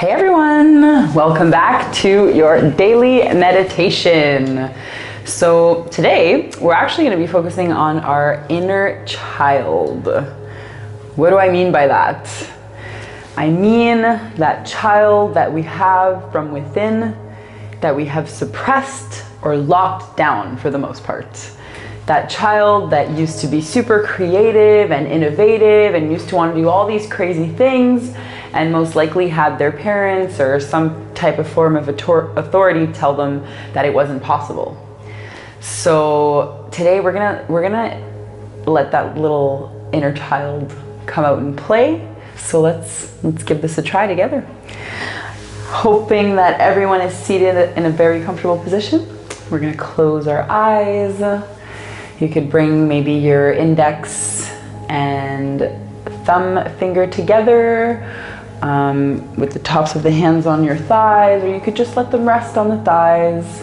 Hey everyone, welcome back to your daily meditation. So today we're actually going to be focusing on our inner child. What do I mean by that? I mean that child that we have from within, that we have suppressed or locked down for the most part. That child that used to be super creative and innovative and used to want to do all these crazy things, and most likely had their parents or some type of form of authority tell them that it wasn't possible. So today we're gonna let that little inner child come out and play. So let's give this a try together. Hoping that everyone is seated in a very comfortable position. We're gonna close our eyes. You could bring maybe your index and thumb finger together with the tops of the hands on your thighs, or you could just let them rest on the thighs.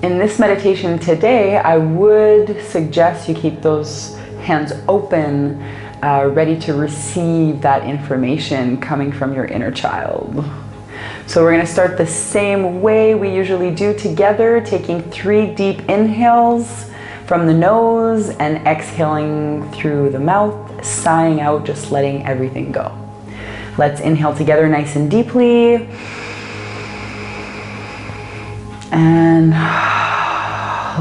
In this meditation today, I would suggest you keep those hands open, ready to receive that information coming from your inner child. So we're going to start the same way we usually do together, taking 3 deep inhales from the nose and exhaling through the mouth, sighing out, just letting everything go. Let's inhale together nice and deeply. And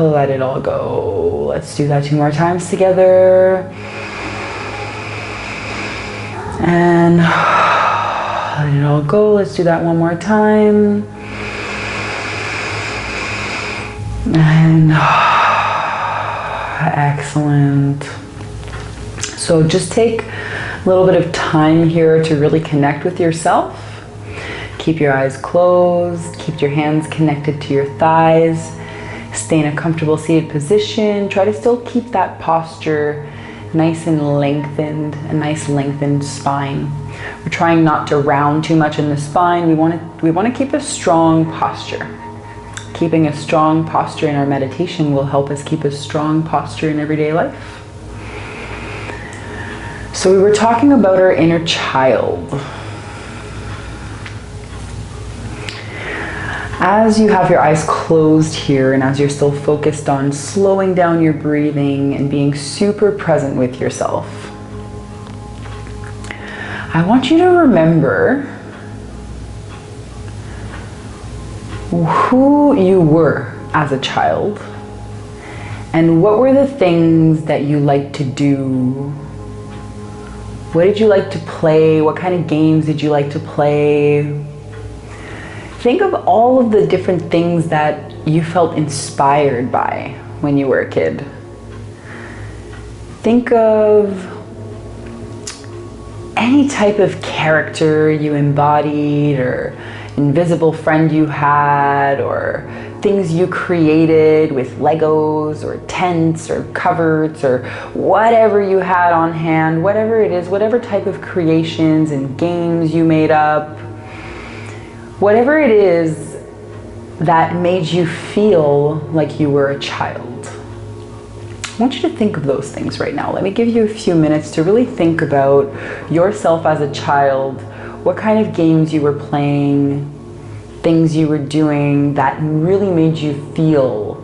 let it all go. Let's do that 2 more times together. And let it all go. Let's do that 1 more time. And excellent. So just take a little bit of time here to really connect with yourself. Keep your eyes closed, keep your hands connected to your thighs. Stay in a comfortable seated position. Try to still keep that posture nice and lengthened, a nice lengthened spine. We're trying not to round too much in the spine. We want to keep a strong posture. Keeping a strong posture in our meditation will help us keep a strong posture in everyday life. So we were talking about our inner child. As you have your eyes closed here, and as you're still focused on slowing down your breathing and being super present with yourself, I want you to remember who you were as a child and what were the things that you liked to do. What did you like to play? What kind of games did you like to play? Think of all of the different things that you felt inspired by when you were a kid. Think of any type of character you embodied, or invisible friend you had, or things you created with Legos or tents or cupboards or whatever you had on hand, whatever it is, whatever type of creations and games you made up, whatever it is that made you feel like you were a child. I want you to think of those things right now. Let me give you a few minutes to really think about yourself as a child, what kind of games you were playing, things you were doing that really made you feel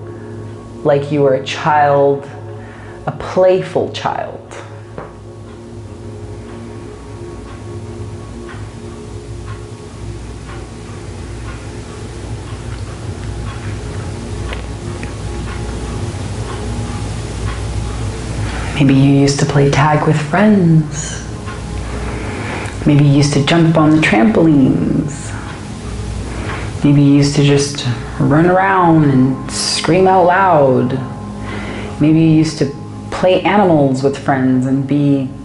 like you were a child, a playful child. Maybe you used to play tag with friends. Maybe you used to jump on the trampolines. Maybe you used to just run around and scream out loud. Maybe you used to play animals with friends and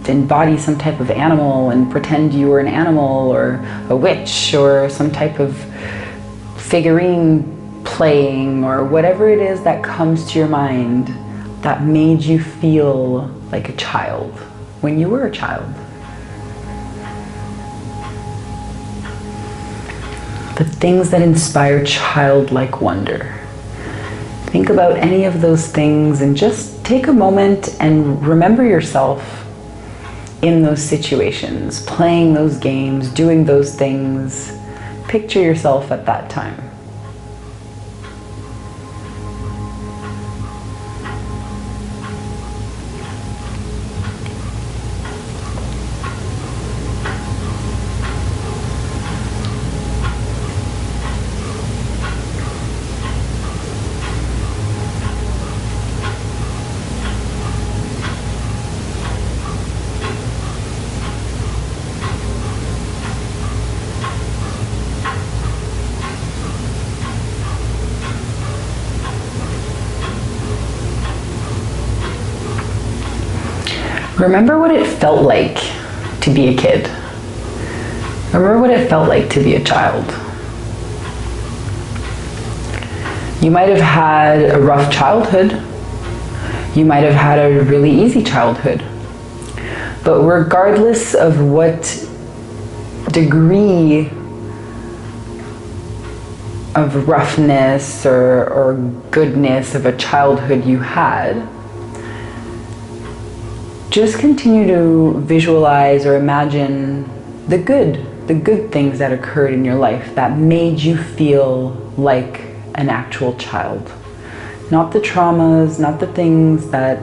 embody some type of animal and pretend you were an animal or a witch or some type of figurine playing, or whatever it is that comes to your mind that made you feel like a child when you were a child. The things that inspire childlike wonder. Think about any of those things and just take a moment and remember yourself in those situations, playing those games, doing those things. Picture yourself at that time. Remember what it felt like to be a kid. Remember what it felt like to be a child. You might have had a rough childhood. You might have had a really easy childhood. But regardless of what degree of roughness or goodness of a childhood you had, just continue to visualize or imagine the good things that occurred in your life that made you feel like an actual child. Not the traumas, not the things that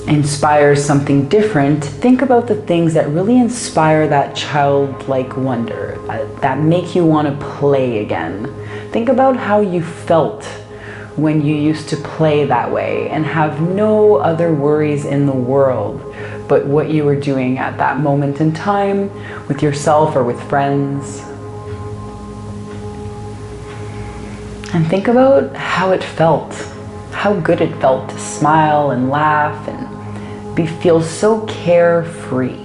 inspire something different. Think about the things that really inspire that childlike wonder, that make you want to play again. Think about how you felt when you used to play that way and have no other worries in the world but what you were doing at that moment in time with yourself or with friends. And think about how it felt, how good it felt to smile and laugh and feel so carefree.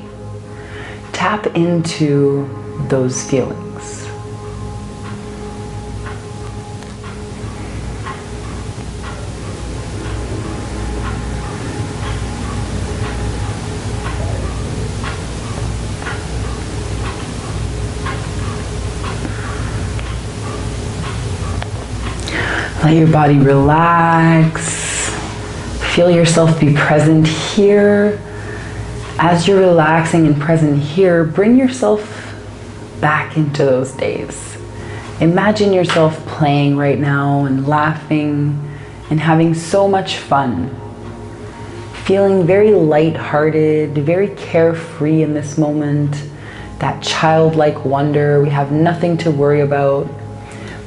Tap into those feelings. Let your body relax. Feel yourself be present here. As you're relaxing and present here, bring yourself back into those days. Imagine yourself playing right now and laughing and having so much fun. Feeling very lighthearted, very carefree in this moment. That childlike wonder. We have nothing to worry about.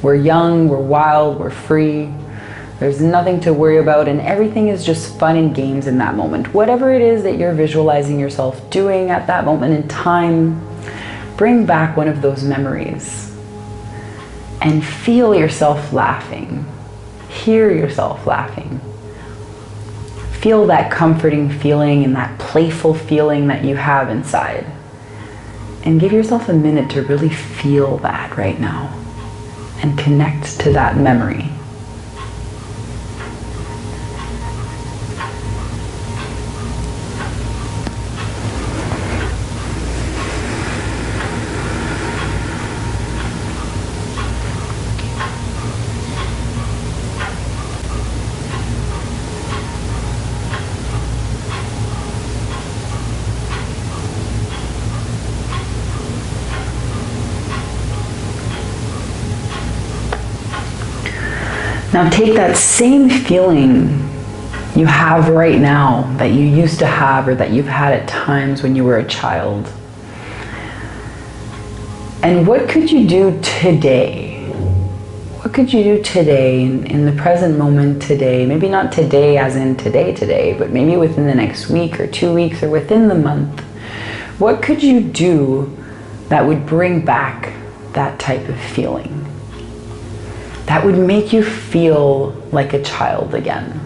We're young, we're wild, we're free. There's nothing to worry about and everything is just fun and games in that moment. Whatever it is that you're visualizing yourself doing at that moment in time, bring back one of those memories and feel yourself laughing. Hear yourself laughing. Feel that comforting feeling and that playful feeling that you have inside. And give yourself a minute to really feel that right now and connect to that memory. Now take that same feeling you have right now that you used to have or that you've had at times when you were a child. And what could you do today? What could you do today in the present moment today? Maybe not today as in today, but maybe within the next week or 2 weeks or within the month. What could you do that would bring back that type of feeling? That would make you feel like a child again.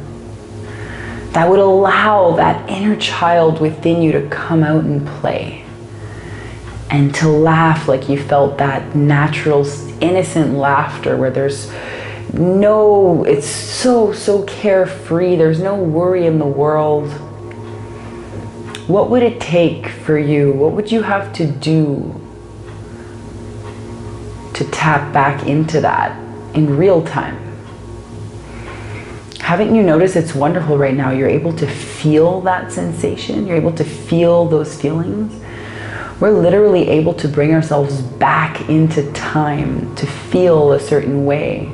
That would allow that inner child within you to come out and play. And to laugh like you felt that natural, innocent laughter where there's no, it's so carefree. There's no worry in the world. What would it take for you? What would you have to do to tap back into that in real time? Haven't you noticed it's wonderful right now? You're able to feel that sensation. You're able to feel those feelings, we're literally able to bring ourselves back into time to feel a certain way.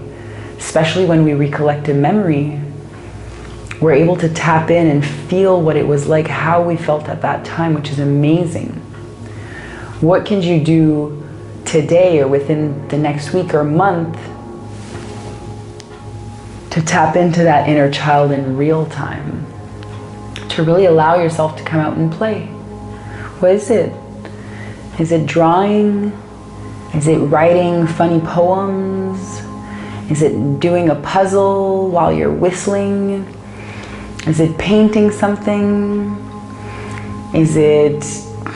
Especially when we recollect a memory, we're able to tap in and feel what it was like, how we felt at that time, which is amazing. What can you do today or within the next week or month to tap into that inner child in real time? To really allow yourself to come out and play. What is it? Is it drawing? Is it writing funny poems? Is it doing a puzzle while you're whistling? Is it painting something? Is it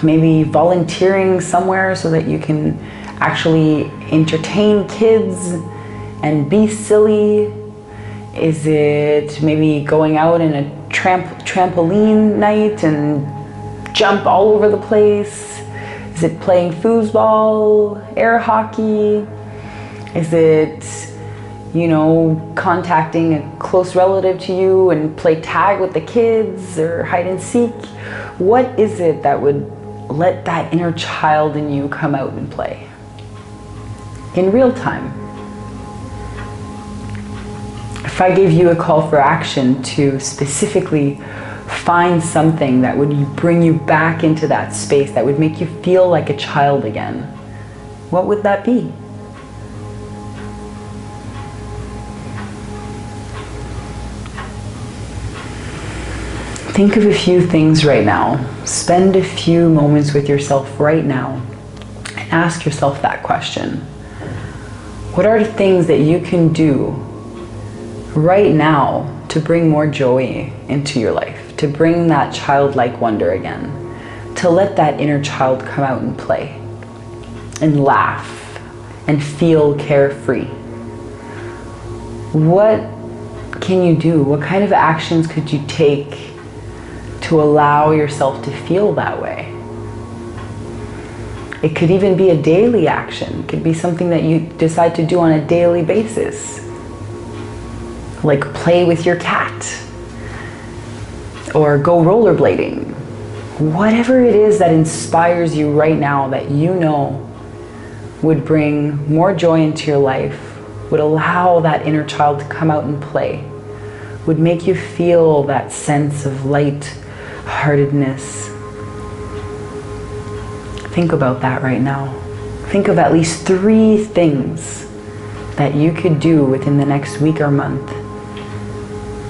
maybe volunteering somewhere so that you can actually entertain kids and be silly? Is it maybe going out in a trampoline night and jump all over the place? Is it playing foosball, air hockey? Is it, you know, contacting a close relative to you and play tag with the kids or hide and seek? What is it that would let that inner child in you come out and play in real time? If I gave you a call for action to specifically find something that would bring you back into that space, that would make you feel like a child again, what would that be? Think of a few things right now. Spend a few moments with yourself right now and ask yourself that question. What are the things that you can do right now to bring more joy into your life, to bring that childlike wonder again, to let that inner child come out and play and laugh and feel carefree? What can you do? What kind of actions could you take to allow yourself to feel that way? It could even be a daily action. It could be something that you decide to do on a daily basis. Like play with your cat or go rollerblading. Whatever it is that inspires you right now that you know would bring more joy into your life, would allow that inner child to come out and play, would make you feel that sense of light-heartedness. Think about that right now. Think of at least 3 things that you could do within the next week or month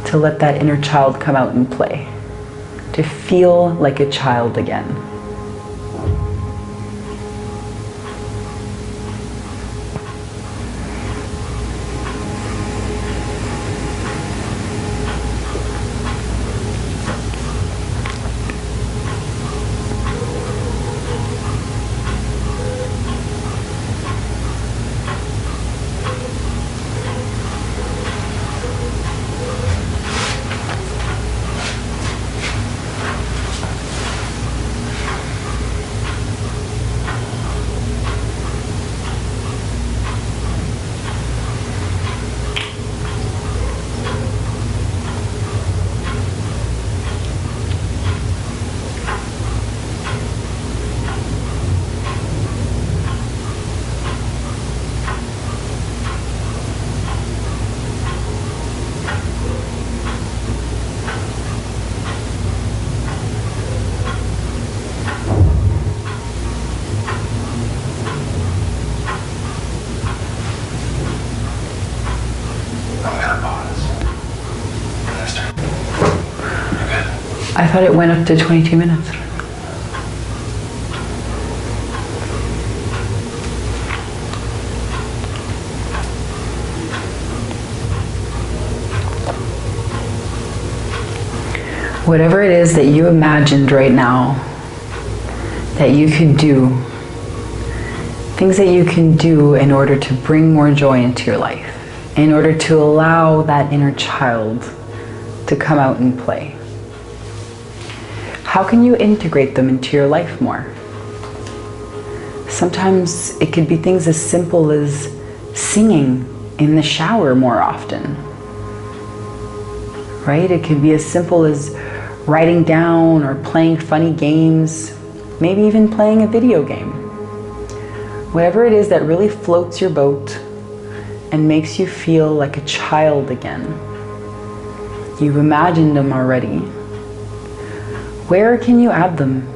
to let that inner child come out and play, to feel like a child again. I thought it went up to 22 minutes. Whatever it is that you imagined right now that you could do, things that you can do in order to bring more joy into your life, in order to allow that inner child to come out and play. How can you integrate them into your life more? Sometimes it could be things as simple as singing in the shower more often, right? It could be as simple as writing down or playing funny games, maybe even playing a video game. Whatever it is that really floats your boat and makes you feel like a child again. You've imagined them already. Where can you add them?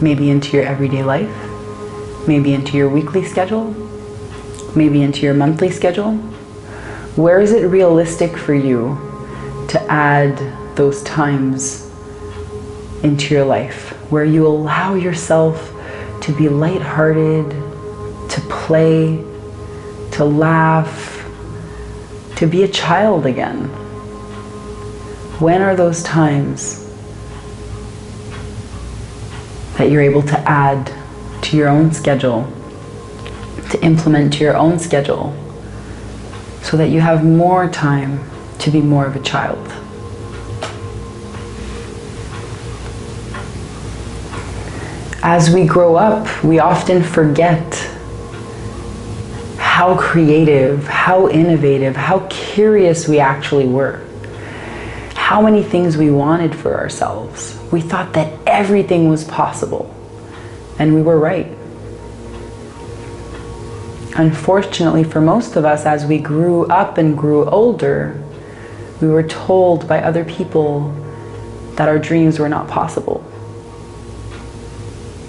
Maybe into your everyday life, maybe into your weekly schedule, maybe into your monthly schedule. Where is it realistic for you to add those times into your life, where you allow yourself to be lighthearted, to play, to laugh, to be a child again? When are those times that you're able to add to your own schedule, to implement to your own schedule, so that you have more time to be more of a child? As we grow up, we often forget how creative, how innovative, how curious we actually were. How many things we wanted for ourselves. We thought that everything was possible, and we were right. Unfortunately for most of us, as we grew up and grew older, we were told by other people that our dreams were not possible.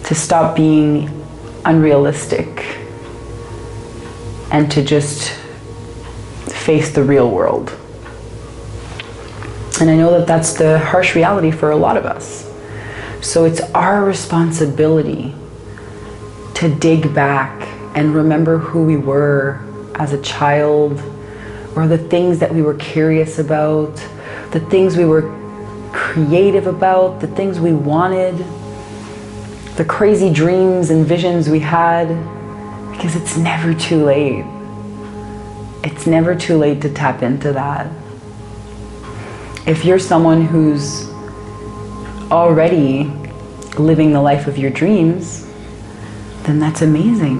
To stop being unrealistic and to just face the real world. And I know that that's the harsh reality for a lot of us. So it's our responsibility to dig back and remember who we were as a child, or the things that we were curious about, the things we were creative about, the things we wanted, the crazy dreams and visions we had, because it's never too late. It's never too late to tap into that. If you're someone who's already living the life of your dreams, then that's amazing.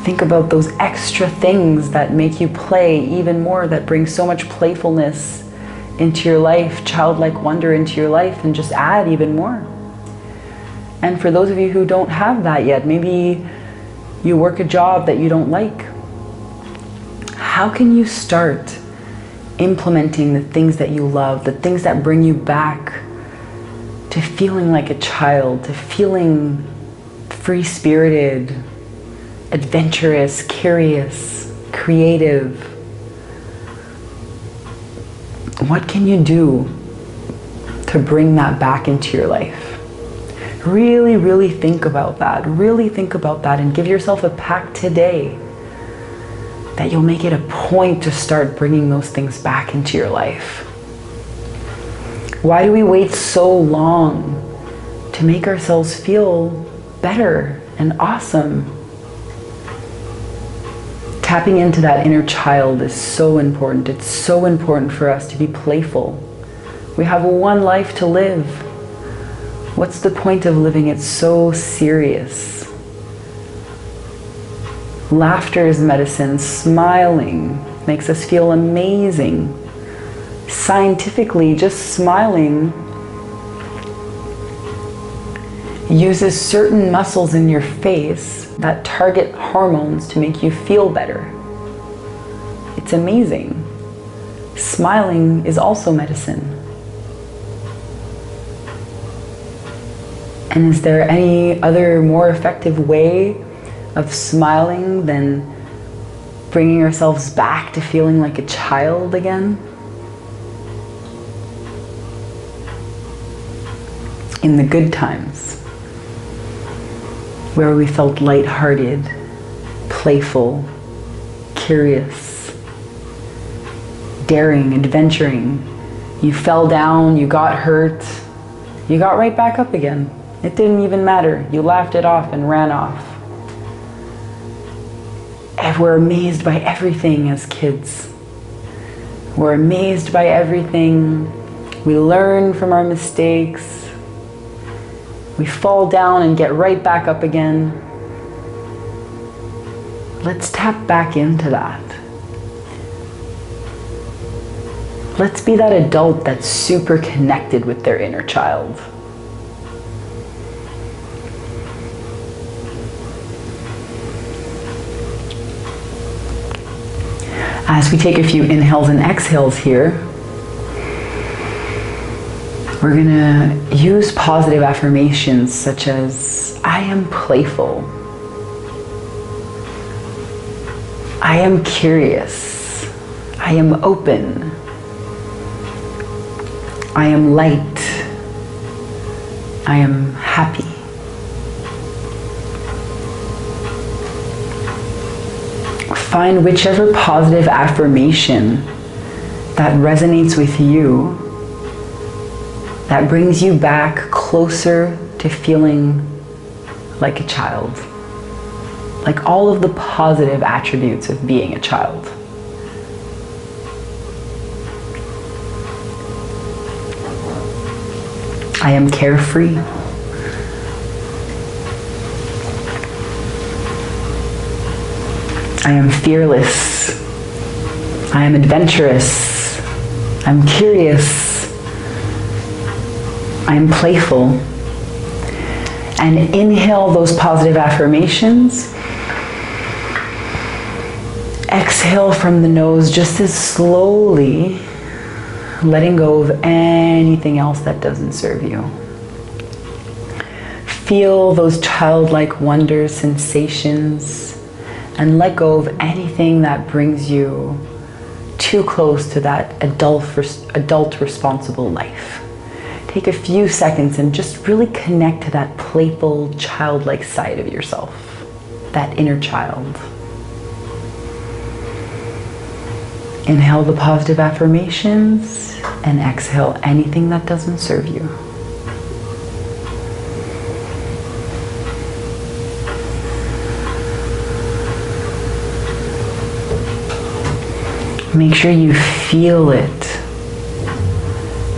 Think about those extra things that make you play even more, that bring so much playfulness into your life, childlike wonder into your life, and just add even more. And for those of you who don't have that yet, maybe you work a job that you don't like. How can you start implementing the things that you love, the things that bring you back to feeling like a child, to feeling free-spirited, adventurous, curious, creative? What can you do to bring that back into your life? Really, really think about that. Really think about that, and give yourself a pact today that you'll make it a point to start bringing those things back into your life. Why do we wait so long to make ourselves feel better and awesome? Tapping into that inner child is so important. It's so important for us to be playful. We have one life to live. What's the point of living it so serious? Laughter is medicine. Smiling makes us feel amazing. Scientifically, just smiling uses certain muscles in your face that target hormones to make you feel better. It's amazing. Smiling is also medicine. And is there any other more effective way of smiling than bringing ourselves back to feeling like a child again? In the good times, where we felt lighthearted, playful, curious, daring, adventuring. You fell down, you got hurt, you got right back up again. It didn't even matter. You laughed it off and ran off. And we're amazed by everything as kids. We're amazed by everything. We learn from our mistakes. We fall down and get right back up again. Let's tap back into that. Let's be that adult that's super connected with their inner child. As we take a few inhales and exhales here, we're gonna use positive affirmations such as, I am playful. I am curious. I am open. I am light. I am happy. Find whichever positive affirmation that resonates with you, that brings you back closer to feeling like a child. Like all of the positive attributes of being a child. I am carefree. I am fearless. I am adventurous. I'm curious. I'm playful. And inhale those positive affirmations. Exhale from the nose just as slowly, letting go of anything else that doesn't serve you. Feel those childlike wonders, sensations, and let go of anything that brings you too close to that adult responsible life. Take a few seconds and just really connect to that playful, childlike side of yourself, that inner child. Inhale the positive affirmations and exhale anything that doesn't serve you. Make sure you feel it.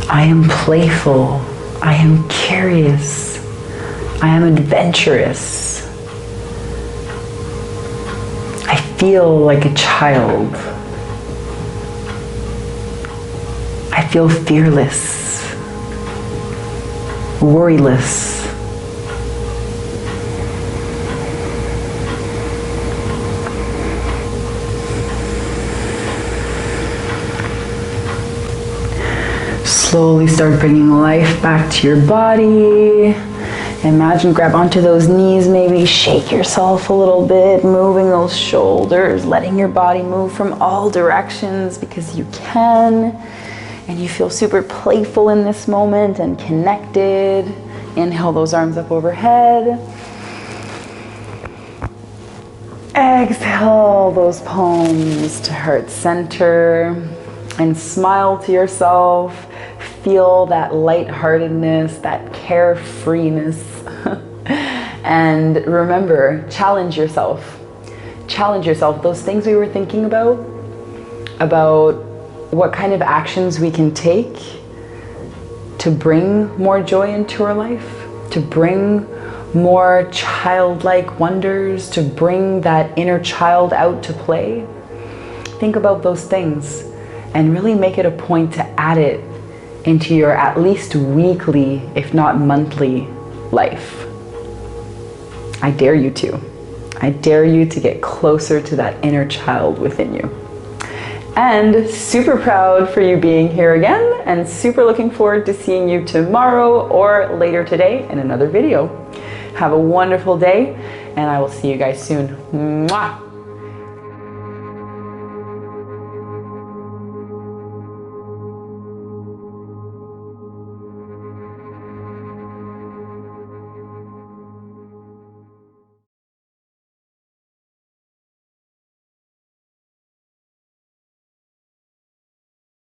I am playful. I am curious. I am adventurous. I feel like a child. I feel fearless, worryless. Slowly start bringing life back to your body. Imagine, grab onto those knees, maybe shake yourself a little bit, moving those shoulders, letting your body move from all directions because you can. And you feel super playful in this moment and connected. Inhale those arms up overhead. Exhale those palms to heart center. And smile to yourself. Feel that lightheartedness, that carefreeness. And remember, challenge yourself. Challenge yourself. Those things we were thinking about what kind of actions we can take to bring more joy into our life, to bring more childlike wonders, to bring that inner child out to play. Think about those things and really make it a point to add it into your at least weekly, if not monthly, life. I dare you to. I dare you to get closer to that inner child within you. And super proud for you being here again, and super looking forward to seeing you tomorrow or later today in another video. Have a wonderful day, and I will see you guys soon. Mwah!